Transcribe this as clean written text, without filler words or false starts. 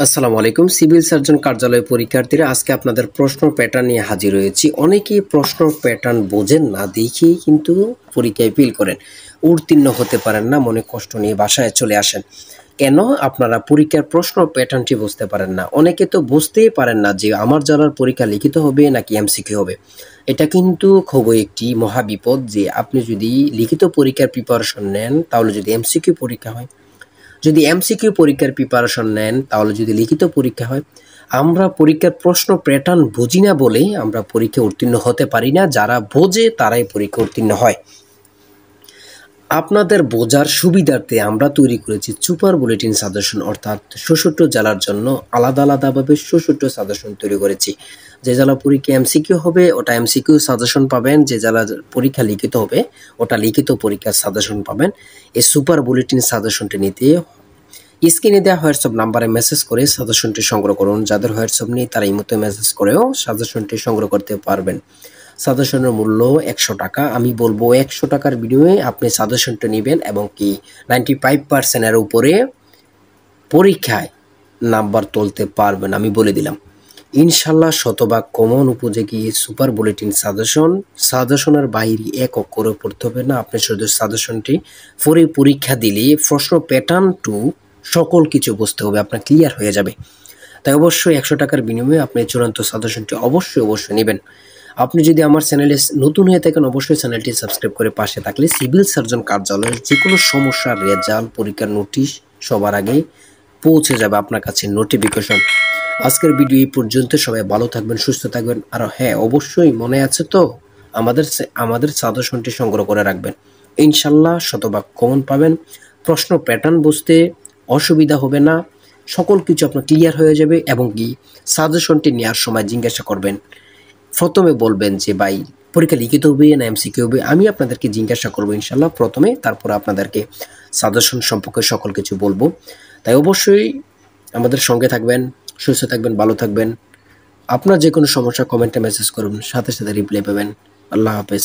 আসসালামু আলাইকুম। Civil surgeon কার্যালয় পরীক্ষার্থীরা, আজকে আপনাদের প্রশ্ন প্যাটার্ন নিয়ে হাজির হয়েছি। অনেকেই প্রশ্ন প্যাটার্ন বোঝেন না, দেখেই কিন্তু পরীক্ষায় ফেল করেন, উত্তীর্ণ হতে পারেন না, মনে কষ্ট নিয়ে বাসায় চলে আসেন। কেন? আপনারা পরীক্ষার প্রশ্ন প্যাটার্নটি বুঝতে পারেন না। অনেকে তো বুঝতেই পারেন না যে আমার যারা পরীক্ষা লিখিত হবে নাকি এমসিকিউ হবে। এটা কিন্তু খুবই একটি মহাবিপদ যে আপনি যদি লিখিত পরীক্ষার প্রিপারেশন নেন, তাহলে যদি এমসিকিউ পরীক্ষা হয়, যদি এমসিকিউ পরীক্ষার প্রিপারেশন নেন, তাহলে যদি লিখিত পরীক্ষা হয়। আমরা পরীক্ষার প্রশ্ন প্যাটার্ন বুঝি না বলেই আমরা পরীক্ষা উত্তীর্ণ হতে পারি না। যারা বোঝে তারাই পরীক্ষা উত্তীর্ণ হয়। আপনাদের বোঝার সুবিধার্থে আমরা তৈরি করেছি সুপার বুলেটিন সাজেশন, অর্থাৎ ৬৬ জেলার জন্য আলাদা আলাদাভাবে ৬৬ সাজেশন তৈরি করেছি। যে জেলা পরীক্ষা এমসিকিউ হবে ওটা এমসিকিউ সাজেশন পাবেন, যে জেলা পরীক্ষা লিখিত হবে ওটা লিখিত পরীক্ষার সাজেশন পাবেন। এই সুপার বুলেটিন সাজেশনটি নিতে স্ক্রিনে দেওয়া হোয়াটসঅ্যাপ নাম্বারে মেসেজ করে সাজেশনটি সংগ্রহ করুন। যাদের হোয়াটসঅ্যাপ নেই তারা এই মতো মেসেজ করেও সাজেশনটি সংগ্রহ করতে পারবেন। সাজেশনের মূল্য ১০০ টাকা। আমি বলবো ১০০ টাকার বিনিময়ে আপনি সাজেশনটা নেবেন এবং কি 95% এর উপরে পরীক্ষায় নাম্বার তুলতে পারবেন। আমি বলে দিলাম ইনশাল্লাহ শতভাগ কমন উপযোগী সুপার বুলেটিন সাজেশনের বাইরে এক অক্ষরও পড়তে হবে না। আপনি শুধু সাজেশনটি পরে পরীক্ষা দিলে প্রশ্ন প্যাটার্ন টু সকল কিছু বুঝতে হবে, আপনার ক্লিয়ার হয়ে যাবে। তাই অবশ্যই ১০০ টাকার বিনিময়ে আপনি চূড়ান্ত সাজেশনটি অবশ্যই নেবেন। আপনি যদি আমার চ্যানেলে নতুন হয়ে থাকেন, অবশ্যই চ্যানেলটি সাবস্ক্রাইব করে পাশে থাকলে সিভিল সার্জন কার্যালয়ের যে কোনো সমস্যার রেজাল্ট, পরীক্ষার নোটিশ সবার আগে পৌঁছে যাবে আপনার কাছে নোটিফিকেশন। আজকের ভিডিও এই পর্যন্ত। সবাই ভালো থাকবেন, সুস্থ থাকবেন। আর হ্যাঁ, অবশ্যই মনে আছে তো আমাদের সাজেশনটি সংগ্রহ করে রাখবেন। ইনশাল্লাহ শতভাগ কমন পাবেন। প্রশ্ন প্যাটার্ন বুঝতে অসুবিধা হবে না, সকল কিছু আপনার ক্লিয়ার হয়ে যাবে। এবং কি সাজেশনটি নেওয়ার সময় জিজ্ঞাসা করবেন, প্রথমে বলবেন যে ভাই পরীক্ষা লিখিত হবে না এমসিকিউ হবে। আমি আপনাদেরকে জিজ্ঞাসা করবো ইনশাল্লাহ প্রথমে, তারপর আপনাদেরকে সাজেশন সম্পর্কে সকল কিছু বলবো। তাই অবশ্যই আমাদের সঙ্গে থাকবেন, সুস্থ থাকবেন, ভালো থাকবেন। আপনার যে কোনো সমস্যা কমেন্টে মেসেজ করুন, সাথে সাথে রিপ্লাই পাবেন। আল্লাহ হাফেজ।